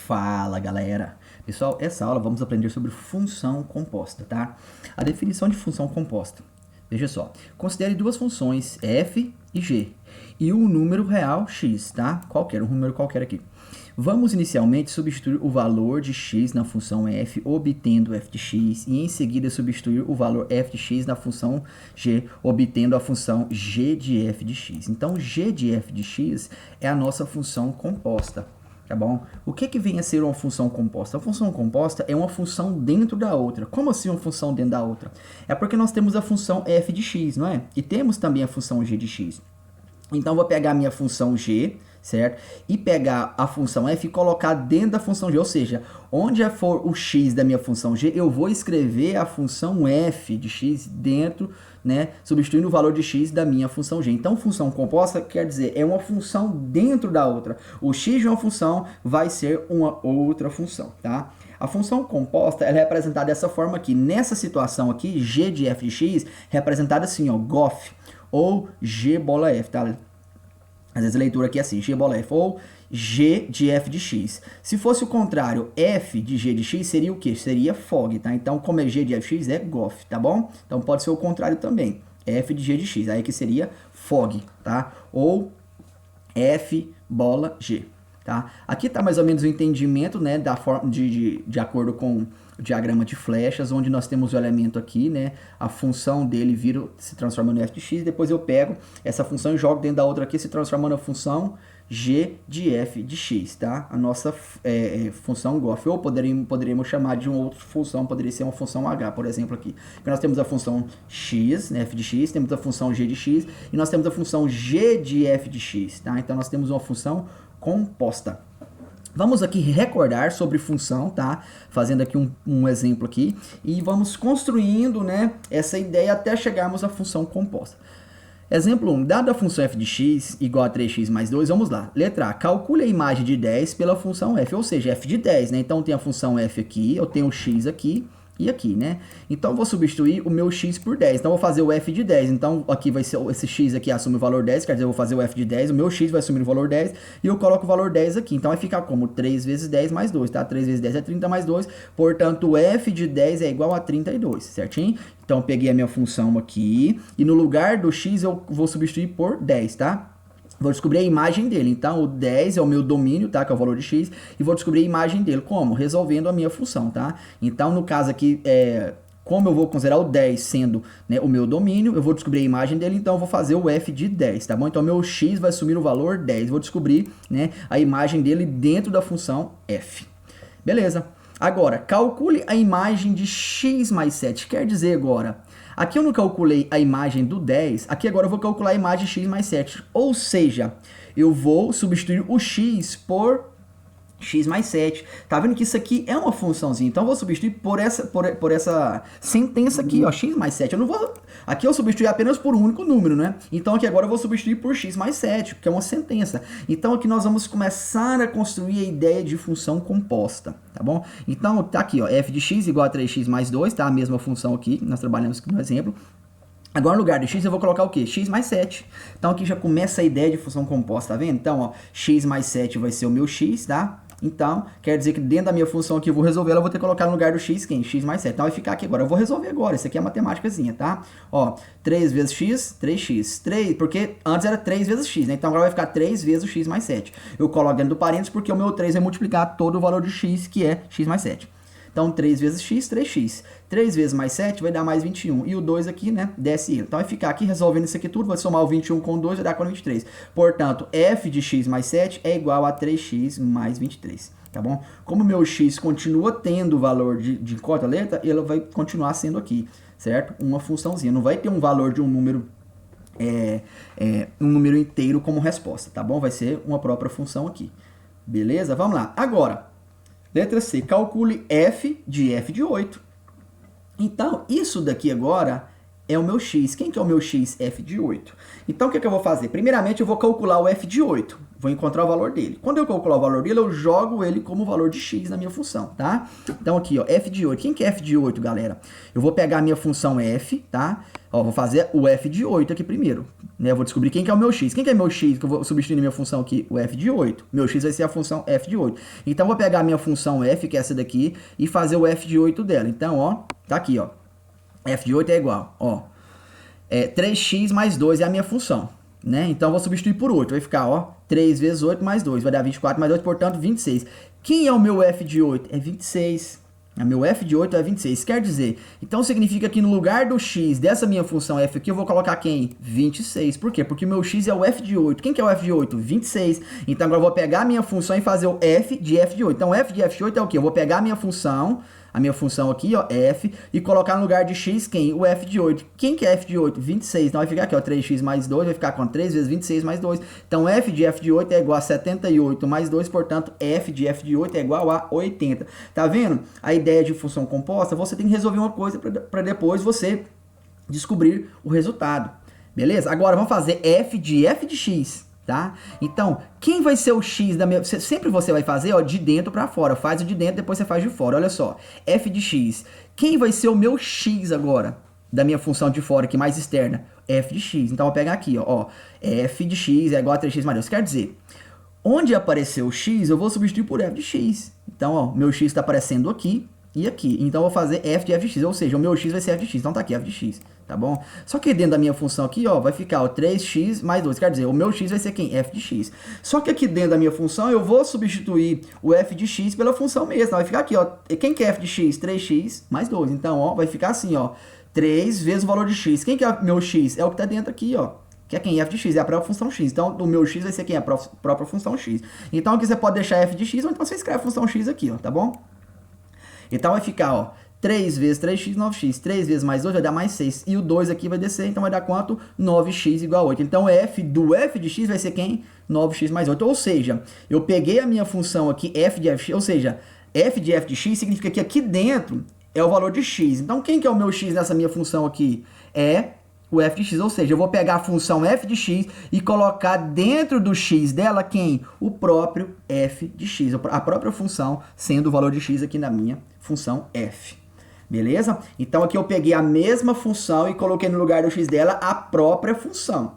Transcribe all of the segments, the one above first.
Fala, galera! Pessoal, essa aula vamos aprender sobre função composta, tá? A definição de função composta. Veja só, considere duas funções f e g e um número real x, tá? Um número qualquer aqui. Vamos inicialmente substituir o valor de x na função f, obtendo f de x, e em seguida substituir o valor f de x na função g, obtendo a função g de f de x. Então, g de f de x é a nossa função composta. Tá bom? O que vem a ser uma função composta? A função composta é uma função dentro da outra. Como assim uma função dentro da outra? É porque nós temos a função f de x, não é? E temos também a função g de x. Então, eu vou pegar a minha função g, certo? E pegar a função f e colocar dentro da função g. Ou seja, onde for o x da minha função g, eu vou escrever a função f de x dentro, né? Substituindo o valor de x da minha função g. Então, função composta quer dizer, é uma função dentro da outra. O x de uma função vai ser uma outra função, tá? A função composta ela é representada dessa forma aqui. Nessa situação aqui, g de f de x, representada assim, ó, gof, ou g bola f, tá? Às vezes a leitura aqui é assim, g bola f, ou g de f de x. Se fosse o contrário, f de g de x seria o quê? Seria fog, tá? Então, como é g de f de x, é gof, tá bom? Então, pode ser o contrário também, f de g de x. Aí que seria fog, tá? Ou f bola g, tá? Aqui tá mais ou menos o entendimento, né, da forma de acordo com o diagrama de flechas, onde nós temos o elemento aqui, né, a função dele se transforma no f de x, depois eu pego essa função e jogo dentro da outra aqui, se transformando na função g de f de x, tá? A nossa função gof, ou poderíamos chamar de uma outra função, poderia ser uma função h, por exemplo, aqui. Porque nós temos a função x, né, f de x, temos a função g de x, e nós temos a função g de f de x, tá? Então, nós temos uma função composta. Vamos aqui recordar sobre função, tá? Fazendo aqui um exemplo aqui. E vamos construindo, né, essa ideia até chegarmos à função composta. Exemplo 1. Dada a função f de x igual a 3x mais 2, vamos lá. Letra A. Calcule a imagem de 10 pela função f, ou seja, f de 10, né? Então, tem a função f aqui, eu tenho o x aqui e aqui, né? Então, eu vou substituir o meu x por 10. Então, eu vou fazer o f de 10. Então, aqui vai ser, esse x aqui assume o valor 10, quer dizer, eu vou fazer o f de 10, o meu x vai assumir o valor 10, e eu coloco o valor 10 aqui. Então, vai ficar como 3 vezes 10 mais 2, tá? 3 vezes 10 é 30 mais 2, portanto, o f de 10 é igual a 32, certinho? Então, eu peguei a minha função aqui, e no lugar do x, eu vou substituir por 10, tá? Vou descobrir a imagem dele. Então, o 10 é o meu domínio, tá? Que é o valor de x. E vou descobrir a imagem dele. Como? Resolvendo a minha função, tá? Então, no caso aqui, como eu vou considerar o 10 sendo, né, o meu domínio, eu vou descobrir a imagem dele, então eu vou fazer o f de 10, tá bom? Então, meu x vai assumir o valor 10. Vou descobrir, né, a imagem dele dentro da função f. Beleza. Agora, calcule a imagem de x mais 7. Quer dizer agora, aqui eu não calculei a imagem do 10, aqui agora eu vou calcular a imagem de x mais 7. Ou seja, eu vou substituir o x por x mais 7. Tá vendo que isso aqui é uma funçãozinha? Então, eu vou substituir por essa sentença aqui, ó, x mais 7. Eu não vou... Aqui eu substituí apenas por um único número, né? Então, aqui agora eu vou substituir por x mais 7, que é uma sentença. Então, aqui nós vamos começar a construir a ideia de função composta, tá bom? Então, tá aqui, ó, f de x igual a 3x mais 2, tá? A mesma função aqui, nós trabalhamos aqui no exemplo. Agora, no lugar de x, eu vou colocar o quê? X mais 7. Então, aqui já começa a ideia de função composta, tá vendo? Então, ó, x mais 7 vai ser o meu x, tá? Então, quer dizer que dentro da minha função aqui, eu vou resolver, eu vou ter que colocar no lugar do x, quem? X mais 7. Então, vai ficar aqui agora. Eu vou resolver agora. Isso aqui é a matemáticazinha, tá? Ó, 3 vezes x, 3x. 3, porque antes era 3 vezes x, né? Então, agora vai ficar 3 vezes o x mais 7. Eu coloco dentro do parênteses porque o meu 3 vai multiplicar todo o valor de x, que é x mais 7. Então, 3 vezes x, 3x. 3 vezes mais 7 vai dar mais 21. E o 2 aqui, né, desce ele. Então, vai ficar aqui resolvendo isso aqui tudo. Vai somar o 21 com 2, vai dar 23. Portanto, f de x mais 7 é igual a 3x mais 23. Tá bom? Como o meu x continua tendo o valor de quarta letra, ele vai continuar sendo aqui, certo? Uma funçãozinha. Não vai ter um valor de um número, um número inteiro como resposta, tá bom? Vai ser uma própria função aqui. Beleza? Vamos lá. Agora, letra C. Calcule f de 8. Então, isso daqui agora é o meu x. Quem que é o meu x? F de 8. Então, o que eu vou fazer? Primeiramente, eu vou calcular o f de 8. vou encontrar o valor dele. Quando eu calcular o valor dele, eu jogo ele como valor de x na minha função, tá? Então aqui, ó, f de 8. Quem que é f de 8, galera? Eu vou pegar a minha função f, tá? Ó, vou fazer o f de 8 aqui primeiro, né? Eu vou descobrir quem que é o meu x. Quem que é meu x que eu vou substituir na minha função aqui? O f de 8. Meu x vai ser a função f de 8. Então, eu vou pegar a minha função f, que é essa daqui, e fazer o f de 8 dela. Então, ó, tá aqui, ó. f de 8 é igual, ó, 3x mais 2 é a minha função, né? Então, eu vou substituir por 8. Vai ficar, ó, 3 vezes 8 mais 2. Vai dar 24 mais 2, portanto, 26. Quem é o meu f de 8? É 26. O meu f de 8 é 26. Quer dizer, então significa que no lugar do x dessa minha função f aqui, eu vou colocar quem? 26. Por quê? Porque o meu x é o f de 8. Quem que é o f de 8? 26. Então, agora eu vou pegar a minha função e fazer o f de 8. Então, f de f de 8 é o quê? Eu vou pegar a minha função aqui, ó, f, e colocar no lugar de x quem? O f de 8. Quem que é f de 8? 26. Então vai ficar aqui, ó, 3x mais 2, vai ficar com 3 vezes 26 mais 2. Então f de 8 é igual a 78 mais 2, portanto, f de 8 é igual a 80. Tá vendo? A ideia de função composta, você tem que resolver uma coisa para depois você descobrir o resultado. Beleza? Agora vamos fazer f de x. Tá? Então, quem vai ser o x da minha... Sempre você vai fazer, ó, de dentro para fora. Faz o de dentro, depois você faz de fora. Olha só, f de x. Quem vai ser o meu x agora? Da minha função de fora aqui, mais externa? F de x. Então, eu vou pegar aqui, ó, f de x é igual a 3x mais 2. Quer dizer, onde apareceu o x, eu vou substituir por f de x. Então, ó, meu x está aparecendo aqui e aqui. Então, eu vou fazer f de x, ou seja, o meu x vai ser f de x. Então, tá aqui, f de x, tá bom? Só que dentro da minha função aqui, ó, vai ficar o 3x mais 2. Quer dizer, o meu x vai ser quem? F de x. Só que aqui dentro da minha função, eu vou substituir o f de x pela função mesma. Vai ficar aqui, ó. Quem que é f de x? 3x mais 2. Então, ó, vai ficar assim, ó. 3 vezes o valor de x. Quem que é meu x? É o que tá dentro aqui, ó. Que é quem? F de x, é a própria função x. Então, o meu x vai ser quem? A própria função x. Então, aqui você pode deixar f de x, ou então você escreve a função x aqui, ó, tá bom? Então, vai ficar, ó, 3 vezes 3x, 9x. 3 vezes mais 2 vai dar mais 6. E o 2 aqui vai descer, então vai dar quanto? 9x igual a 8. Então, f de x vai ser quem? 9x mais 8. Ou seja, eu peguei a minha função aqui, f de x, ou seja, f de x significa que aqui dentro é o valor de x. Então, quem que é o meu x nessa minha função aqui? É o f de x, ou seja, eu vou pegar a função f de x e colocar dentro do x dela quem? O próprio f de x, a própria função sendo o valor de x aqui na minha função f. Beleza? Então aqui eu peguei a mesma função e coloquei no lugar do x dela a própria função.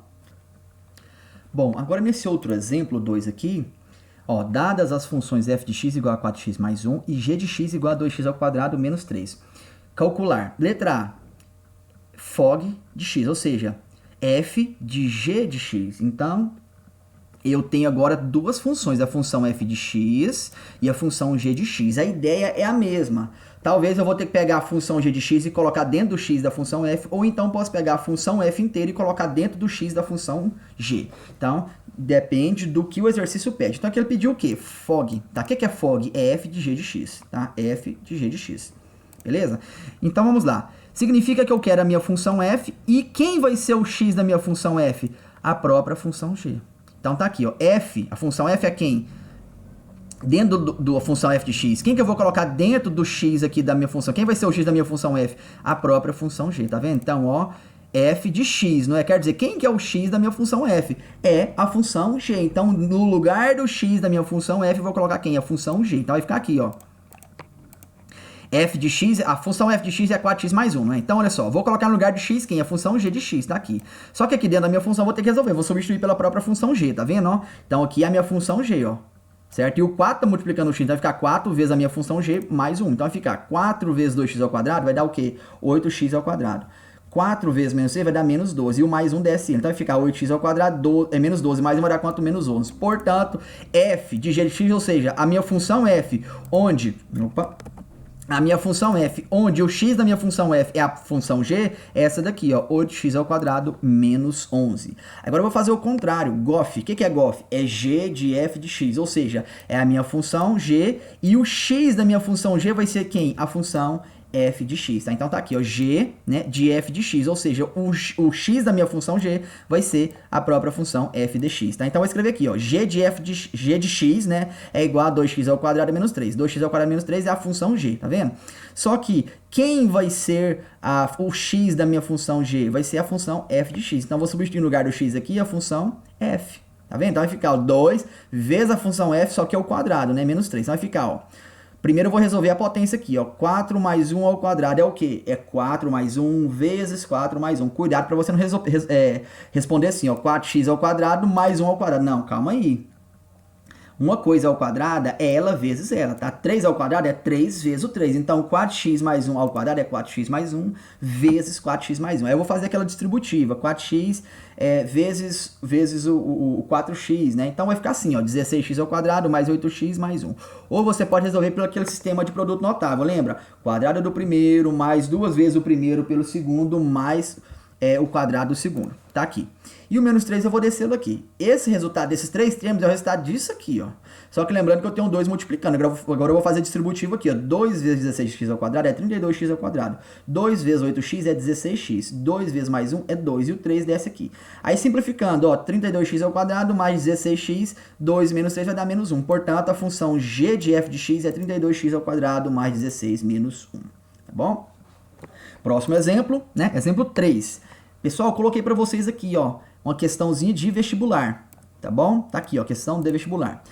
Bom, agora nesse outro exemplo 2 aqui, ó, dadas as funções f de x igual a 4x mais 1 e g de x igual a 2x ao quadrado menos 3. Calcular. Letra A, fog de x, ou seja, f de g de x. Então, eu tenho agora duas funções, a função f de x e a função g de x. A ideia é a mesma. Talvez eu vou ter que pegar a função g de x e colocar dentro do x da função f, ou então posso pegar a função f inteira e colocar dentro do x da função g. Então, depende do que o exercício pede. Então, aqui ele pediu o quê? Fog. Tá? O que é fog? É f de g de x. Tá? F de g de x. Beleza? Então, vamos lá. Significa que eu quero a minha função f, e quem vai ser o x da minha função f? A própria função g. Então, tá aqui, ó. F, a função f é quem? Dentro da função f de x. Quem que eu vou colocar dentro do x aqui da minha função? Quem vai ser o x da minha função f? A própria função g, tá vendo? Então, ó, f de x, não é? Quer dizer, quem que é o x da minha função f? É a função g. Então, no lugar do x da minha função f, eu vou colocar quem? A função g. Então, vai ficar aqui, ó. F de x, a função f de x é 4x mais 1, né? Então, olha só, vou colocar no lugar de x quem? A função g de x, tá aqui. Só que aqui dentro da minha função eu vou ter que resolver, vou substituir pela própria função g, tá vendo, ó? Então, aqui é a minha função g, ó. Certo? E o 4 tá multiplicando o x, então vai ficar 4 vezes a minha função g mais 1. Então vai ficar 4 vezes 2x ao quadrado, vai dar o quê? 8x ao quadrado. 4 vezes menos 6 vai dar menos 12. E o mais 1 desce. Então vai ficar 8x ao quadrado, menos 12. Mais 1 vai dar quanto? Menos 11. Portanto, f de g de x, ou seja, a minha função f, onde... Opa! A minha função f, onde o x da minha função f é a função g, é essa daqui, ó, 8x ao quadrado menos 11. Agora eu vou fazer o contrário, gof. O que é gof? É g de f de x, ou seja, é a minha função g e o x da minha função g vai ser quem? A função f de x, tá? Então tá aqui, ó, g, né, de f de x, ou seja, o x da minha função g vai ser a própria função f de x, tá? Então eu vou escrever aqui, ó, g de x, né, é igual a 2x ao quadrado menos 3. 2x ao quadrado menos 3 é a função g, tá vendo? Só que quem vai ser o x da minha função g? Vai ser a função f de x. Então eu vou substituir no lugar do x aqui a função f. Tá vendo? Então vai ficar ó, 2 vezes a função f, só que é o quadrado, né? Menos 3. Então vai ficar, ó. Primeiro eu vou resolver a potência aqui, ó. 4 mais 1 ao quadrado é o quê? É 4 mais 1 vezes 4 mais 1. Cuidado para você não responder assim, ó. 4x ao quadrado mais 1 ao quadrado. Não, calma aí. Uma coisa ao quadrado é ela vezes ela, tá? 3 ao quadrado é 3 vezes o 3. Então, 4x mais 1 ao quadrado é 4x mais 1 vezes 4x mais 1. Aí eu vou fazer aquela distributiva, 4x vezes o 4x, né? Então vai ficar assim, ó, 16x ao quadrado mais 8x mais 1. Ou você pode resolver pelo aquele sistema de produto notável, lembra? Quadrado do primeiro mais 2 vezes o primeiro pelo segundo mais o quadrado do segundo. Tá aqui. E o menos 3 eu vou descê-lo aqui. Esse resultado desses três termos é o resultado disso aqui, ó. Só que lembrando que eu tenho 2 multiplicando. Agora eu vou fazer distributivo aqui, ó. 2 vezes 16x ao quadrado é 32x ao quadrado. 2 vezes 8x é 16x. 2 vezes mais 1 é 2. E o 3 desce aqui. Aí simplificando, ó, 32x ao quadrado mais 16x, 2 menos 3 vai dar menos 1. Portanto, a função g de f de x é 32x ao quadrado mais 16 menos 1. Tá bom? Próximo exemplo, né? Exemplo 3. Pessoal, eu coloquei para vocês aqui, ó, uma questãozinha de vestibular, tá bom? Tá aqui, ó, questão de vestibular.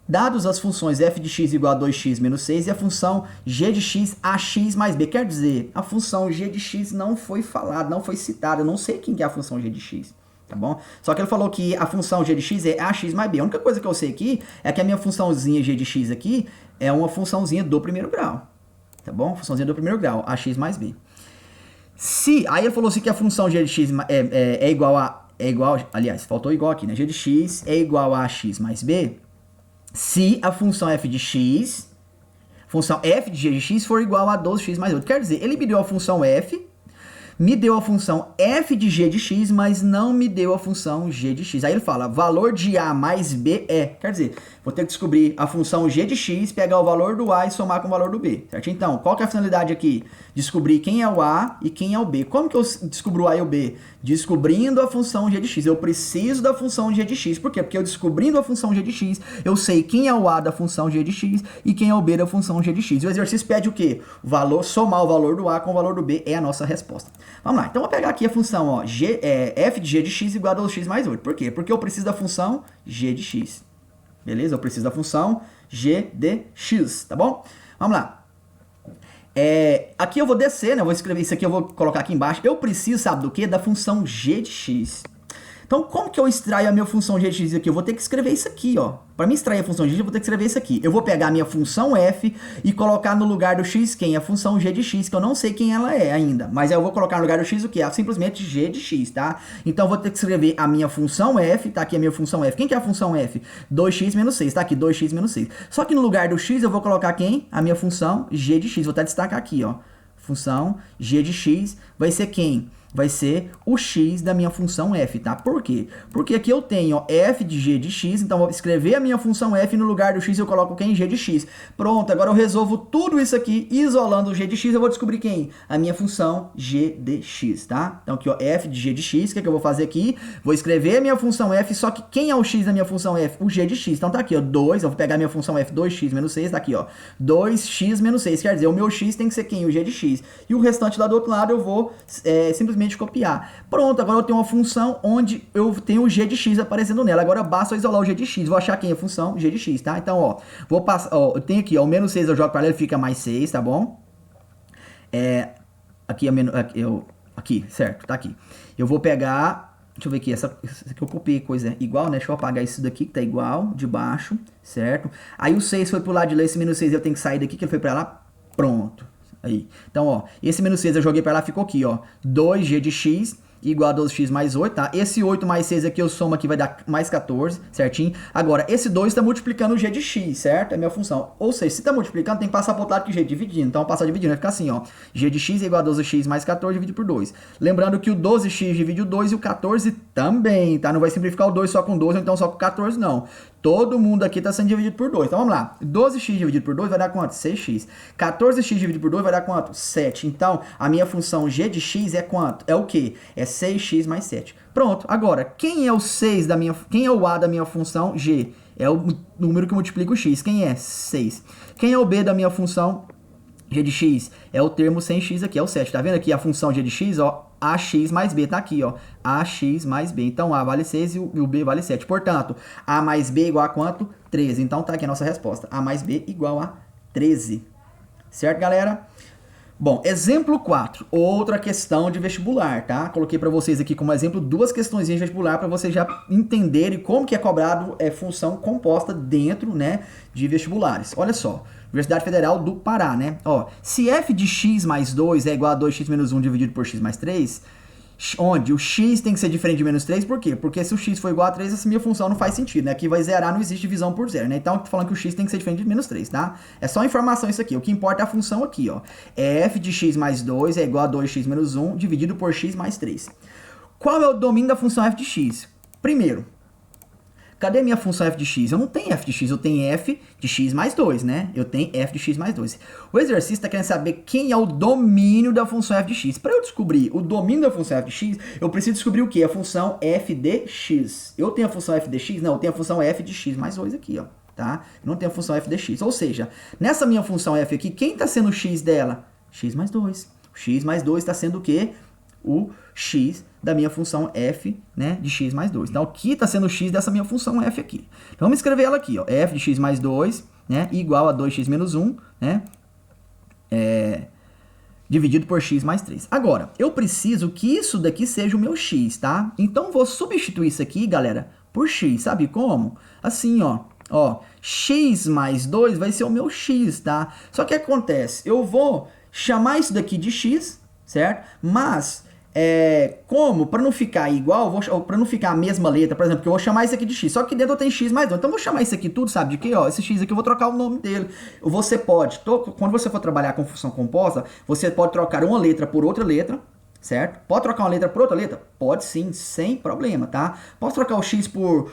Dados as funções f de x igual a 2x menos 6 e a função g de x ax mais b. Quer dizer, a função g de x não foi falada, não foi citada. Eu não sei quem que é a função g de x, tá bom? Só que ele falou que a função g de x é ax mais b. A única coisa que eu sei aqui é que a minha funçãozinha g de x aqui é uma funçãozinha do primeiro grau, tá bom? Funçãozinha do primeiro grau, ax mais b. Aí ele falou assim que a função g de x é igual, aliás, faltou igual aqui, né? G de x é igual a ax mais b se a função f de x, função f de g de x for igual a 12x mais 8. Quer dizer, ele me deu a função f, me deu a função f de g de x, mas não me deu a função g de x. Aí ele fala, valor de a mais b é. Quer dizer, vou ter que descobrir a função g de x, pegar o valor do a e somar com o valor do b, certo? Então, qual que é a finalidade aqui? Descobrir quem é o a e quem é o b. Como que eu descubro o a e o b? Descobrindo a função g de x. Eu preciso da função g de x. Por quê? Porque eu descobrindo a função g de x, eu sei quem é o a da função g de x e quem é o b da função g de x. E o exercício pede o quê? O valor, somar o valor do a com o valor do b é a nossa resposta. Vamos lá. Então, eu vou pegar aqui a função, ó, f de g de x igual a 12x mais 8. Por quê? Porque eu preciso da função g de x. Beleza? Eu preciso da função g de x, tá bom? Vamos lá. Aqui eu vou descer, né? Eu vou escrever isso aqui, eu vou colocar aqui embaixo. Eu preciso, sabe do quê? Da função g de x. Então, como que eu extraio a minha função g de x aqui? Eu vou ter que escrever isso aqui, ó. Para mim extrair a função g de x, eu vou ter que escrever isso aqui. Eu vou pegar a minha função f e colocar no lugar do x quem? A função g de x, que eu não sei quem ela é ainda. Mas eu vou colocar no lugar do x o quê? Simplesmente g de x, tá? Então, eu vou ter que escrever a minha função f, tá aqui a minha função f. Quem que é a função f? 2x menos 6, tá aqui, 2x menos 6. Só que no lugar do x eu vou colocar quem? A minha função g de x. Vou até destacar aqui, ó. Função g de x vai ser quem? Vai ser o x da minha função f, tá? Por quê? Porque aqui eu tenho ó, f de g de x, então eu vou escrever a minha função f no lugar do x eu coloco quem? G de x. Pronto, agora eu resolvo tudo isso aqui, isolando o g de x, eu vou descobrir quem? A minha função g de x, tá? Então aqui, ó, f de g de x, o que eu vou fazer aqui? Vou escrever a minha função f, só que quem é o x da minha função f? O g de x. Então tá aqui, ó, 2, eu vou pegar a minha função f, 2x menos 6, tá aqui, ó, 2x menos 6, quer dizer, o meu x tem que ser quem? O g de x. E o restante lá do outro lado eu vou simplesmente copiar. Pronto, agora eu tenho uma função onde eu tenho o g de x aparecendo nela. Agora basta eu isolar o g de x. Vou achar quem é a função g de x, tá? Então, ó, vou passar, ó, eu tenho aqui, ó, o menos 6 eu jogo para lá, ele fica mais 6, tá bom? Aqui, aqui, certo, tá aqui. Eu vou pegar, deixa eu ver aqui, essa aqui eu copiei coisa igual, né? Deixa eu apagar isso daqui que tá igual, de baixo, certo? Aí o 6 foi pro lado de lá, esse menos 6 eu tenho que sair daqui, que ele foi para lá, pronto. Aí. Então, ó, esse menos 6 eu joguei para lá, ficou aqui, ó, 2g de x igual a 12x mais 8, tá? Esse 8 mais 6 aqui eu somo aqui, vai dar mais 14, certinho? Agora, esse 2 está multiplicando o g de x, certo? É a minha função. Ou seja, se está multiplicando, tem que passar para o outro lado que g dividindo. Então, passar dividindo, vai ficar assim, ó. G de x é igual a 12x mais 14 dividido por 2. Lembrando que o 12x divide o 2 e o 14 também, tá? Não vai simplificar o 2 só com 12 ou então só com 14, não. Todo mundo aqui está sendo dividido por 2. Então, vamos lá. 12x dividido por 2 vai dar quanto? 6x. 14x dividido por 2 vai dar quanto? 7. Então, a minha função g de x é quanto? É o quê? É 6x mais 7. Pronto. Agora, quem é o 6 da minha... Quem é o a da minha função g? É o número que multiplica o x. Quem é? 6. Quem é o b da minha função g de x? É o termo sem x aqui, é o 7. Tá vendo aqui a função g de x, ó? AX mais B, tá aqui, ó, AX mais B. Então, A vale 6 e o B vale 7. Portanto, A mais B igual a quanto? 13. Então, tá aqui a nossa resposta. A mais B igual a 13. Certo, galera? Bom, exemplo 4, outra questão de vestibular, tá? Coloquei para vocês aqui como exemplo 2 questõezinhas de vestibular para vocês já entenderem como que é cobrado função composta dentro, né, de vestibulares. Olha só, Universidade Federal do Pará, né? Ó, se f de x mais 2 é igual a 2x menos 1 dividido por x mais 3, onde o x tem que ser diferente de menos 3, por quê? Porque se o x for igual a 3, essa minha função não faz sentido, né? Aqui vai zerar, não existe divisão por zero, né? Então, eu tô falando que o x tem que ser diferente de menos 3, tá? É só informação isso aqui. O que importa é a função aqui, ó. f de x mais 2 é igual a 2x menos 1 dividido por x mais 3. Qual é o domínio da função f de x? Primeiro, cadê a minha função f de x? Eu não tenho f de x, eu tenho f de x mais 2, né? Eu tenho f de x mais 2. O exercício está querendo saber quem é o domínio da função f de x. Para eu descobrir o domínio da função f de x, eu preciso descobrir o que? A função f de x. Eu tenho a função f de x? Não, eu tenho a função f de x mais 2 aqui, ó. Tá? Eu não tenho a função f de x. Ou seja, nessa minha função f aqui, quem está sendo o x dela? X mais 2. O x mais 2 está sendo o quê? O x da minha função f, né, de x mais 2. Então, aqui está sendo o x dessa minha função f aqui. Então, vamos escrever ela aqui, ó, f de x mais 2, né, igual a 2x menos 1, né, dividido por x mais 3. Agora, eu preciso que isso daqui seja o meu x, tá? Então, vou substituir isso aqui, galera, por x. Sabe como? Assim, ó, x mais 2 vai ser o meu x, tá? Só que acontece, eu vou chamar isso daqui de x, certo? Mas como, para não ficar igual, para não ficar a mesma letra, por exemplo, que eu vou chamar isso aqui de x, só que dentro eu tenho x mais 2, então eu vou chamar isso aqui tudo, sabe de quê? Ó, esse x aqui eu vou trocar o nome dele. Você pode, quando você for trabalhar com função composta, você pode trocar uma letra por outra letra, certo? Pode trocar uma letra por outra letra? Pode sim, sem problema, tá? Posso trocar o x por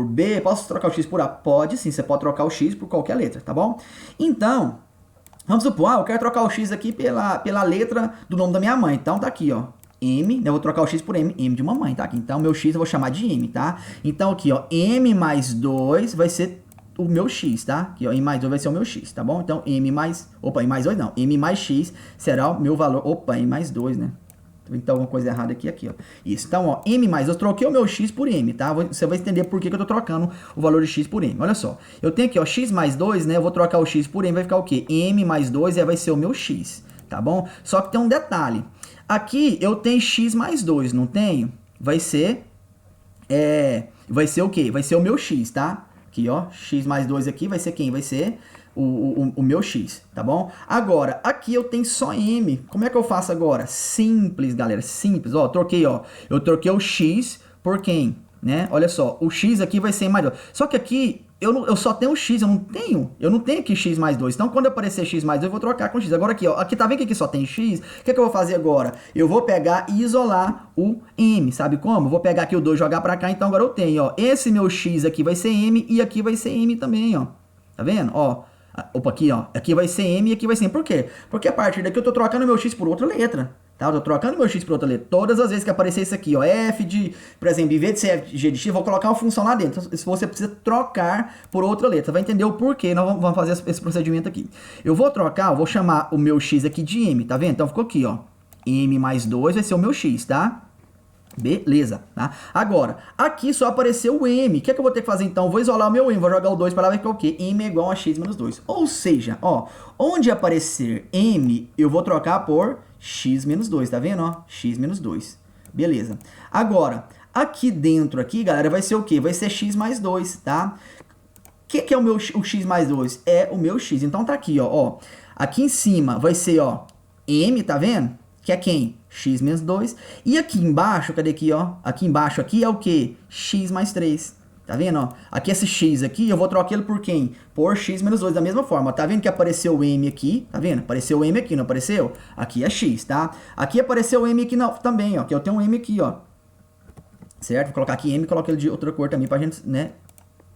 b? Posso trocar o x por a? Pode sim, você pode trocar o x por qualquer letra, tá bom? Então, vamos supor, eu quero trocar o x aqui pela letra do nome da minha mãe. Então, tá aqui, ó, M, né? Eu vou trocar o x por M, M de mamãe, tá aqui. Então, meu x eu vou chamar de M, tá? Então, aqui, ó, M mais 2 vai ser o meu x, tá? Aqui, ó, M mais 2 vai ser o meu x, tá bom? Então, M mais 2 não. M mais x será o meu valor, M mais 2, né? Então, uma coisa errada aqui, ó. Isso. Então, ó, M mais, eu troquei o meu x por M, tá? Você vai entender por que eu tô trocando o valor de x por M. Olha só. Eu tenho aqui, ó, x mais 2, né? Eu vou trocar o x por M, vai ficar o quê? M mais 2 vai ser o meu x, tá bom? Só que tem um detalhe. Aqui, eu tenho x mais 2, não tenho? Vai ser o quê? Vai ser o meu x, tá? Aqui, ó, x mais 2 aqui vai ser quem? Vai ser o meu x, tá bom? Agora, aqui eu tenho só m. Como é que eu faço agora? Simples, galera, simples. Ó, eu troquei o x por quem, né? Olha só, o x aqui vai ser mais 2. Só que aqui eu só tenho o x, eu não tenho aqui x mais 2. Então, quando aparecer x mais 2, eu vou trocar com x. Agora aqui, ó, aqui tá vendo que aqui só tem x? O que eu vou fazer agora? Eu vou pegar e isolar o m, sabe como? Eu vou pegar aqui o 2 e jogar pra cá, então agora eu tenho, ó, esse meu x aqui vai ser m e aqui vai ser m também, ó. Tá vendo? Ó, opa, aqui, ó, aqui vai ser m e aqui vai ser m. Por quê? Porque a partir daqui eu tô trocando meu x por outra letra, tá? Eu tô trocando meu x por outra letra. Todas as vezes que aparecer isso aqui, ó, f de, por exemplo, em vez de ser f de g de x, eu vou colocar uma função lá dentro. Então, se você precisa trocar por outra letra, vai entender o porquê nós vamos fazer esse procedimento aqui. Eu vou trocar, eu vou chamar o meu x aqui de m, tá vendo? Então, ficou aqui, ó, m mais 2 vai ser o meu x, tá? Beleza, tá? Agora, aqui só apareceu o m. O que é que eu vou ter que fazer então? Eu vou isolar o meu m, vou jogar o 2 para lá, vai ficar o quê? M é igual a x menos 2. Ou seja, ó, onde aparecer m, eu vou trocar por x menos 2, tá vendo? Ó, x menos 2. Beleza. Agora, aqui dentro, aqui, galera, vai ser o quê? Vai ser x mais 2, tá? O que é o x mais 2? É o meu x. Então tá aqui, ó. Aqui em cima vai ser, ó, m, tá vendo? Que é quem? X menos 2. E aqui embaixo, cadê aqui, ó? Aqui embaixo aqui é o quê? X mais 3. Tá vendo, ó? Aqui esse x aqui, eu vou trocar ele por quem? Por x menos 2, da mesma forma. Tá vendo que apareceu o m aqui? Tá vendo? Apareceu o m aqui, não apareceu? Aqui é x, tá? Aqui apareceu o m aqui não, também, ó. Que eu tenho um m aqui, ó. Certo? Vou colocar aqui m e coloco ele de outra cor também pra gente, né?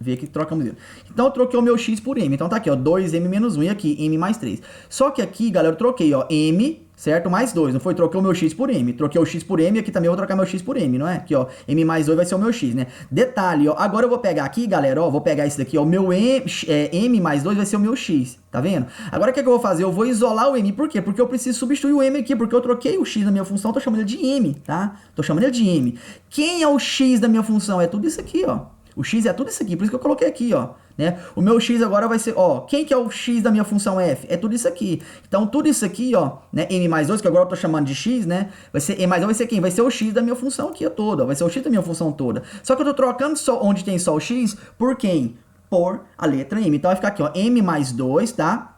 ver que trocamos ele. Então eu troquei o meu x por m. Então tá aqui, ó, 2m menos 1 e aqui m mais 3. Só que aqui, galera, eu troquei, ó, m, certo? Mais 2. Não foi? Troquei o meu x por m. Troquei o x por m e aqui também eu vou trocar meu x por m, não é? Aqui, ó, m mais 2 vai ser o meu x, né? Detalhe, ó, agora eu vou pegar aqui, galera, ó, vou pegar esse daqui, ó, o meu m mais 2 vai ser o meu x, tá vendo? Agora o que é que eu vou fazer? Eu vou isolar o m. Por quê? Porque eu preciso substituir o m aqui, porque eu troquei o x da minha função, tô chamando ele de m, tá? Tô chamando ele de m. Quem é o x da minha função? É tudo isso aqui, ó. O x é tudo isso aqui, por isso que eu coloquei aqui, ó, né? O meu x agora vai ser, ó, quem que é o x da minha função f? É tudo isso aqui. Então, tudo isso aqui, ó, né, m mais 2, que agora eu tô chamando de x, né? Vai ser, m mais 2 vai ser quem? Vai ser o x da minha função aqui toda, ó, vai ser o x da minha função toda. Só que eu tô trocando só onde tem só o x, por quem? Por a letra m. Então, vai ficar aqui, ó, m mais 2, tá?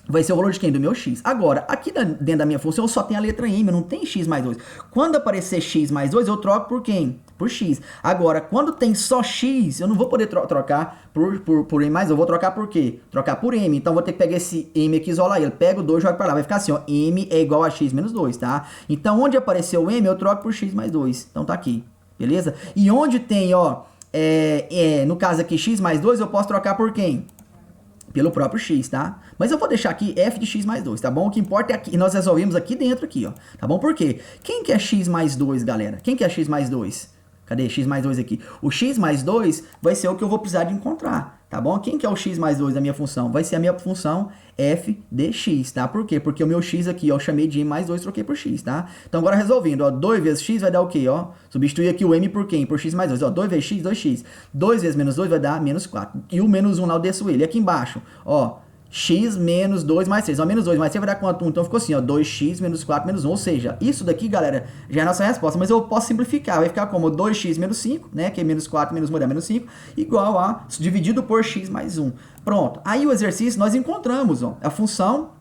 Vai ser o valor de quem? Do meu x. Agora, aqui dentro da minha função eu só tenho a letra m, não tem x mais 2. Quando aparecer x mais 2, eu troco por quem? Por x. Agora, quando tem só x, eu não vou poder trocar por m mais 2, eu vou trocar por quê? Trocar por m. Então, vou ter que pegar esse m aqui e isolar ele. Pego o 2 e jogo para lá. Vai ficar assim, ó, m é igual a x menos 2, tá? Então, onde apareceu o m, eu troco por x mais 2. Então, tá aqui, beleza? E onde tem, ó, no caso aqui, x mais 2, eu posso trocar por quem? Pelo próprio x, tá? Mas eu vou deixar aqui f de x mais 2, tá bom? O que importa é aqui, nós resolvemos aqui dentro, aqui, ó. Tá bom? Por quê? Quem que é x mais 2, galera? Quem que é x mais 2? Cadê? X mais 2 aqui. O x mais 2 vai ser o que eu vou precisar de encontrar, tá bom? Quem que é o x mais 2 da minha função? Vai ser a minha função f de x, tá? Por quê? Porque o meu x aqui, ó, eu chamei de m mais 2, troquei por x, tá? Então, agora resolvendo, ó, 2 vezes x vai dar o quê, ó? Substituir aqui o m por quem? Por x mais 2, ó, 2 vezes x, 2x. 2 vezes menos 2 vai dar menos 4. E o menos 1 lá eu desço ele. E aqui embaixo, ó, x menos 2 mais 3. Ó, menos 2 mais 3 vai dar quanto? 1. Então ficou assim, ó, 2x menos 4 menos 1. Ou seja, isso daqui, galera, já é a nossa resposta. Mas eu posso simplificar. Vai ficar como 2x menos 5, né? Que é menos 4 menos 1 dá menos 5. Igual a dividido por x mais 1. Pronto. Aí o exercício, nós encontramos, ó, a função,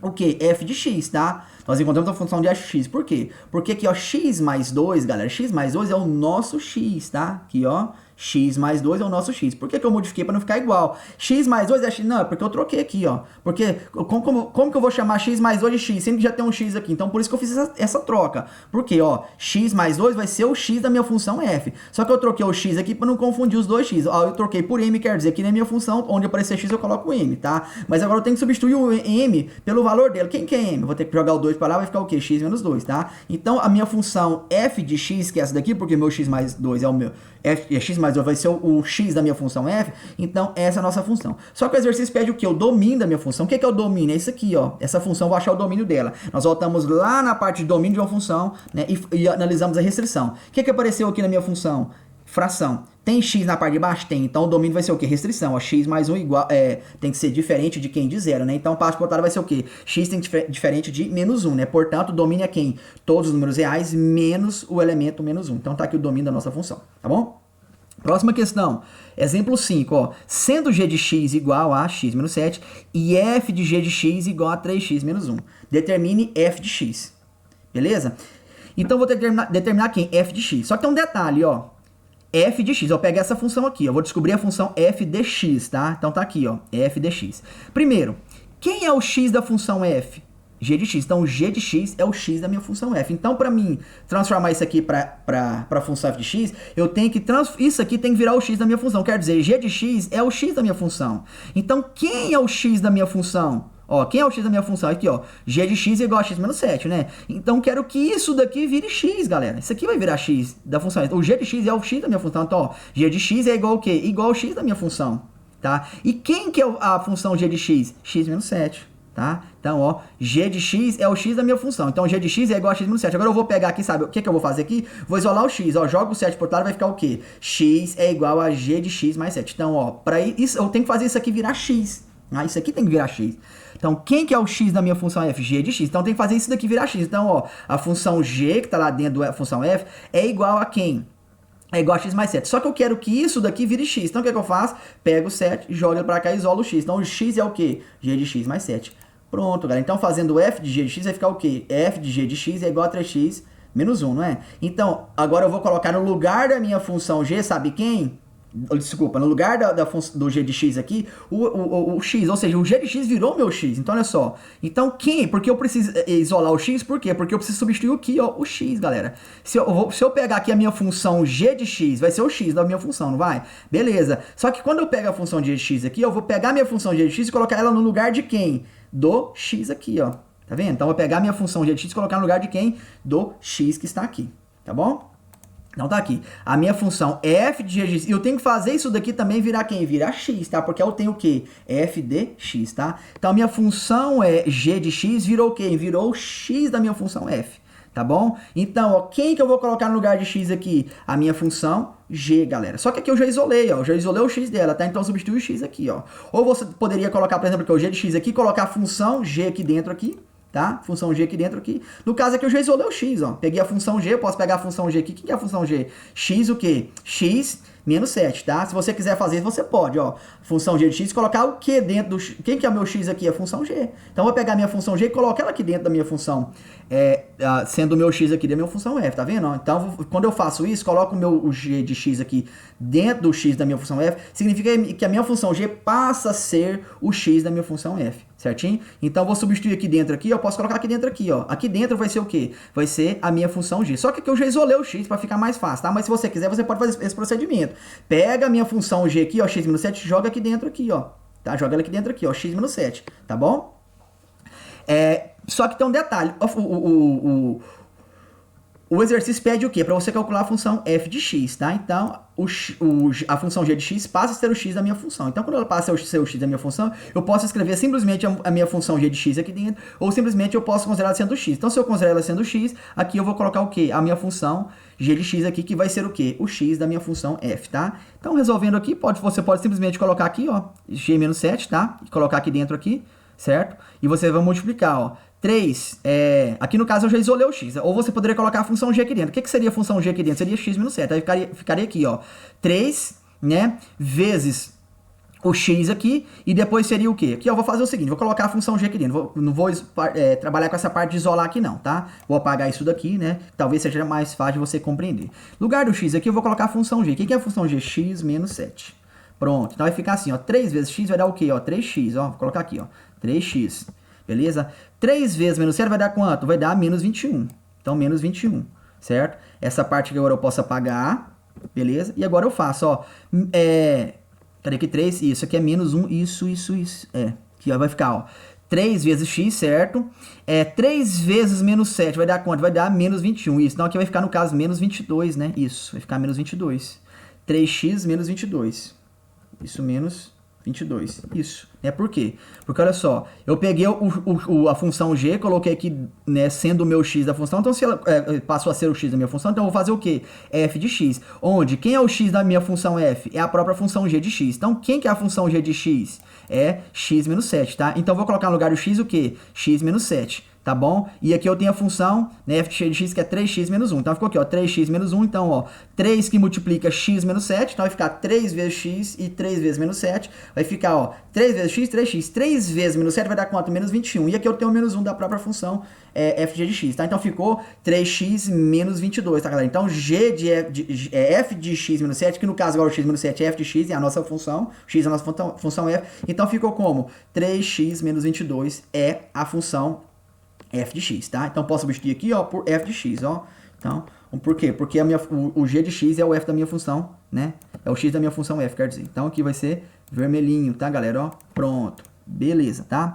o que? F de x, tá? Nós encontramos a função de x. Por quê? Porque aqui, ó, x mais 2, galera, x mais 2 é o nosso x, tá? Aqui, ó, x mais 2 é o nosso x. Por que que eu modifiquei para não ficar igual? X mais 2 é x? Não, é porque eu troquei aqui, ó. Porque como que eu vou chamar x mais 2 de x? Sendo que já tem um x aqui. Então, por isso que eu fiz essa troca. Porque, ó, x mais 2 vai ser o x da minha função f. Só que eu troquei o x aqui para não confundir os dois x. Ó, eu troquei por m, quer dizer que na minha função, onde aparecer x, eu coloco o m, tá? Mas agora eu tenho que substituir o m pelo valor dele. Quem que é m? Eu vou ter que jogar o 2 para lá, vai ficar o quê? X menos 2, tá? Então, a minha função f de x, que é essa daqui, porque meu x mais 2 é o meu... x mais 2 vai ser o x da minha função f, então essa é a nossa função. Só que o exercício pede o que? O domínio da minha função. O que é o domínio? É isso aqui, ó. Essa função, eu vou achar o domínio dela. Nós voltamos lá na parte de domínio de uma função, né, e analisamos a restrição. O que apareceu aqui na minha função? Fração. Tem x na parte de baixo? Tem. Então, o domínio vai ser o quê? Restrição. Ó, x mais 1 igual, tem que ser diferente de quem? De 0, né? Então, parte portada vai ser o quê? X tem diferente de menos 1, né? Portanto, o domínio é quem? Todos os números reais menos o elemento menos 1. Então, tá aqui o domínio da nossa função, tá bom? Próxima questão, exemplo 5, ó, sendo g de x igual a x menos 7 e f de g de x igual a 3x menos 1. Determine f de x, beleza? Então, vou determinar quem? F de x. Só que tem um detalhe, ó, f de x, eu pego essa função aqui, eu vou descobrir a função f de x, tá? Então, tá aqui, ó, f de x. Primeiro, quem é o x da função f? G de x. Então, g de x é o x da minha função f. Então, para mim transformar isso aqui para a função f de x, eu tenho que isso aqui tem que virar o x da minha função. Quer dizer, g de x é o x da minha função. Então, quem é o x da minha função? Ó, quem é o x da minha função? Aqui, ó, g de x é igual a x menos 7, né? Então, quero que isso daqui vire x, galera. Isso aqui vai virar x da função. O g de x é o x da minha função. Então, ó, g de x é igual ao quê? Igual ao x da minha função, tá? E quem que é a função g de x? X menos 7. Tá? Então, ó, g de x é o x da minha função. Então, g de x é igual a x menos 7. Agora eu vou pegar aqui, sabe, o que eu vou fazer aqui? Vou isolar o x, ó, jogo o 7 por outro lado, vai ficar o quê? X é igual a g de x mais 7. Então, ó, para isso, eu tenho que fazer isso aqui virar x. Ah, isso aqui tem que virar x. Então, quem que é o x da minha função f? G de x. Então, tem que fazer isso daqui virar x. Então, ó, a função g, que tá lá dentro da função f, é igual a quem? É igual a x mais 7. Só que eu quero que isso daqui vire x. Então, o que eu faço? Pego o 7, jogo ele para cá e isolo o x. Então, o x é o quê? G de x mais 7. Pronto, galera. Então, fazendo f de g de x vai ficar o quê? F de g de x é igual a 3x menos 1, não é? Então, agora eu vou colocar no lugar da minha função g, sabe quem? Desculpa, no lugar do g de x aqui, o x, ou seja, o g de x virou meu x. Então, olha só. Então, porque eu preciso isolar o x, por quê? Porque eu preciso substituir aqui, ó, o x, galera. Se eu pegar aqui a minha função g de x, vai ser o x da minha função, não vai? Beleza. Só que quando eu pego a função g de x aqui, eu vou pegar a minha função g de x e colocar ela no lugar de quem? Do x aqui, ó. Tá vendo? Então, eu vou pegar a minha função g de x e colocar no lugar de quem? Do x que está aqui. Tá bom? Então tá aqui, a minha função é f de g de x, e eu tenho que fazer isso daqui também virar quem? Virar x, tá? Porque eu tenho o quê? f de x, tá? Então a minha função é g de x virou quem? Virou x da minha função f, tá bom? Então, ó, quem que eu vou colocar no lugar de x aqui? A minha função g, galera. Só que aqui eu já isolei, ó, já isolei o x dela, tá? Então eu substituo o x aqui, ó. Ou você poderia colocar, por exemplo, que é o g de x aqui, colocar a função g aqui dentro aqui, tá? Função g aqui dentro aqui. No caso aqui eu já isolei o x, ó. Peguei a função g, eu posso pegar a função g aqui. O que é a função g? X o quê? X menos 7, tá? Se você quiser fazer isso, você pode, ó. Função g de x, colocar o que dentro do x? Quem que é o meu x aqui? A função g. Então eu vou pegar a minha função g e colocar ela aqui dentro da minha função, sendo o meu x aqui da minha função f, tá vendo? Então quando eu faço isso, coloco o g de x aqui dentro do x da minha função f, significa que a minha função g passa a ser o x da minha função f, certinho? Então eu vou substituir aqui dentro aqui, eu posso colocar aqui dentro aqui, ó. Aqui dentro vai ser o quê? Vai ser a minha função g. Só que aqui eu já isolei o x para ficar mais fácil, tá? Mas se você quiser, você pode fazer esse procedimento. Pega a minha função g aqui, ó, x menos 7, joga aqui dentro aqui, ó. Tá? Joga ela aqui dentro aqui, ó, x menos 7, tá bom? Só que tem um detalhe, o exercício pede o quê? Para você calcular a função f de x, tá? Então, a função g de x passa a ser o x da minha função. Então, quando ela passa a ser o x da minha função, eu posso escrever simplesmente a minha função g de x aqui dentro, ou simplesmente eu posso considerar ela sendo x. Então, se eu considerar ela sendo x, aqui eu vou colocar o quê? A minha função g de x aqui, que vai ser o quê? O x da minha função f, tá? Então, resolvendo aqui, você pode simplesmente colocar aqui, ó, g menos 7, tá? E colocar aqui dentro aqui, certo? E você vai multiplicar, ó. 3, aqui no caso eu já isolei o x, ou você poderia colocar a função g aqui dentro. O que seria a função g aqui dentro? Seria x menos 7, aí ficaria aqui, ó, 3, né, vezes o x aqui, e depois seria o quê? Aqui eu vou fazer o seguinte, vou colocar a função g aqui dentro, não vou trabalhar com essa parte de isolar aqui não, tá? Vou apagar isso daqui, né, talvez seja mais fácil de você compreender. No lugar do x aqui eu vou colocar a função g. O que é a função g? X menos 7. Pronto, então vai ficar assim, ó, 3 vezes x vai dar o quê? Ó, 3x, ó, vou colocar aqui, ó, 3x. Beleza? 3 vezes menos 0 vai dar quanto? Vai dar menos 21. Então, menos 21, certo? Essa parte que agora eu posso apagar, beleza? E agora eu faço, ó, cadê aqui 3? Isso aqui é menos 1, isso. Aqui, ó, vai ficar, ó, 3 vezes x, certo? 3 vezes menos 7 vai dar quanto? Vai dar menos 21, isso. Então, aqui vai ficar, no caso, menos 22, né? Isso, vai ficar menos 22. 3x menos 22. Isso, menos 22. Isso. Por quê? Porque olha só, eu peguei a função g, coloquei aqui, né, sendo o meu x da função, então se ela passou a ser o x da minha função, então eu vou fazer o quê? f de x. Onde? Quem é o x da minha função f? É a própria função g de x. Então, quem que é a função g de x? É x menos 7, tá? Então, eu vou colocar no lugar do x o quê? X menos 7. Tá bom? E aqui eu tenho a função, né, f de x, que é 3x menos 1. Então, ficou aqui, ó, 3x menos 1. Então, ó, 3 que multiplica x menos 7. Então, vai ficar 3 vezes x e 3 vezes menos 7. Vai ficar, ó, 3 vezes x, 3x. 3 vezes menos 7 vai dar quanto? Menos 21. E aqui eu tenho o menos 1 da própria função f de x, tá? Então, ficou 3x menos 22, tá, galera? Então, f de x menos 7, que no caso agora o x menos 7 é f de x, é a nossa função. X é a nossa função f. Então, ficou como? 3x menos 22 é a função f de x, tá? Então, posso substituir aqui, ó, por f de x, ó. Então, por quê? Porque o g de x é o f da minha função, né? É o x da minha função f, quer dizer. Então, aqui vai ser vermelhinho, tá, galera? Ó, pronto. Beleza, tá?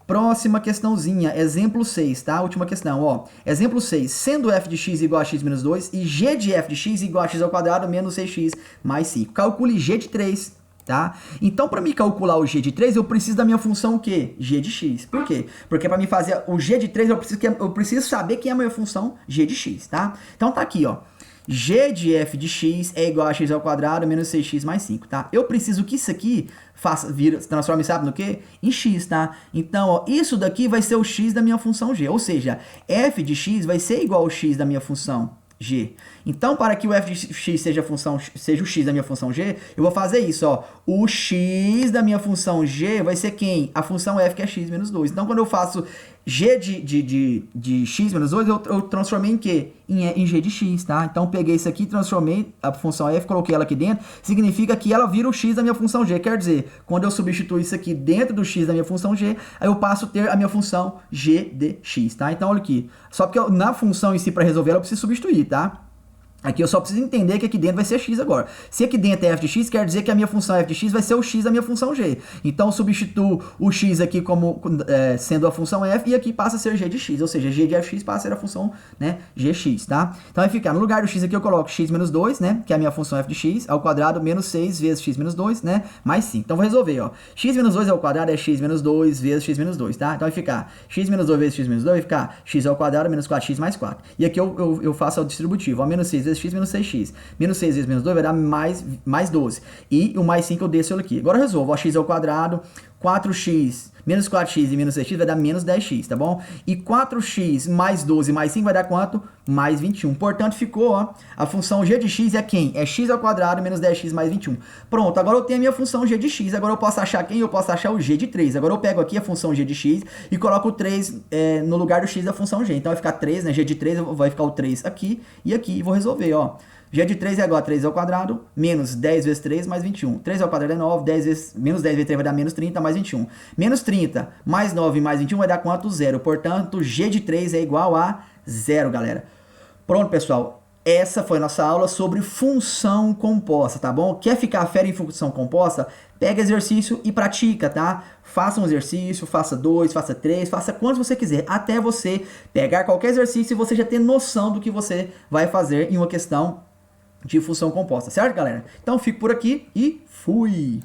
Próxima questãozinha, exemplo 6, tá? Última questão, ó. Exemplo 6, sendo f de x igual a x menos 2 e g de f de x igual a x ao quadrado menos 6x mais 5. Calcule g de 3. Tá? Então, para me calcular o g de 3, eu preciso da minha função o quê? G de x. Por quê? Porque para me fazer o g de 3, eu preciso saber quem é a minha função g de x, tá? Então, tá aqui, ó. G de f de x é igual a x ao quadrado menos 6x mais 5, tá? Eu preciso que isso aqui transforme, sabe no quê? Em x, tá? Então, ó, isso daqui vai ser o x da minha função g. Ou seja, f de x vai ser igual ao x da minha função g. Então, para que o f de x seja o x da minha função g, eu vou fazer isso, ó. O x da minha função g vai ser quem? A função f, que é x menos 2. Então, quando eu faço g de x menos 2, eu transformei em quê? Em g de x, tá? Então, eu peguei isso aqui, transformei a função f, coloquei ela aqui dentro, significa que ela vira o x da minha função g. Quer dizer, quando eu substituo isso aqui dentro do x da minha função g, aí eu passo a ter a minha função g de x, tá? Então, olha aqui. Só porque na função em si, para resolver, ela eu preciso substituir, tá? Aqui eu só preciso entender que aqui dentro vai ser x agora. Se aqui dentro é f de x, quer dizer que a minha função f de x vai ser o x da minha função g. Então eu substituo o x aqui como sendo a função f, e aqui passa a ser g de x. Ou seja, g de f de x passa a ser a função, né, gx, tá? Então vai ficar, no lugar do x aqui eu coloco x menos 2, né, que é a minha função f de x, ao quadrado menos 6 vezes x menos 2, né, mais 5. Então vou resolver, ó. X menos 2 ao quadrado é x menos 2 vezes x menos 2, tá? Então vai ficar x menos 2 vezes x menos 2, vai ficar x ao quadrado menos 4x mais 4. E aqui eu faço o distributivo, ó, menos 6 vezes x menos 6x. Menos 6 vezes menos 2 vai dar mais 12. E o mais 5 eu desço ele aqui. Agora eu resolvo, ó, x ao quadrado, 4x menos 4x e menos 6x vai dar menos 10x, tá bom? E 4x mais 12 mais 5 vai dar quanto? Mais 21. Portanto, ficou, ó, a função g de x é quem? É x ao quadrado menos 10x mais 21. Pronto, agora eu tenho a minha função g de x. Agora eu posso achar quem? Eu posso achar o g de 3. Agora eu pego aqui a função g de x e coloco o 3 no lugar do x da função g. Então vai ficar 3, né? G de 3 vai ficar o 3 aqui e aqui. E vou resolver, ó. G de 3 é igual a 3 ao quadrado, menos 10 vezes 3 mais 21. 3 ao quadrado é 9, menos 10 vezes 3 vai dar menos 30 mais 21. Menos 30 mais 9 mais 21 vai dar quanto? 0. Portanto, G de 3 é igual a 0, galera. Pronto, pessoal. Essa foi a nossa aula sobre função composta, tá bom? Quer ficar fera em função composta? Pega exercício e pratica, tá? Faça um exercício, faça 2, faça 3, faça quantos você quiser, até você pegar qualquer exercício e você já ter noção do que você vai fazer em uma questão de função composta, certo, galera? Então, fico por aqui e fui!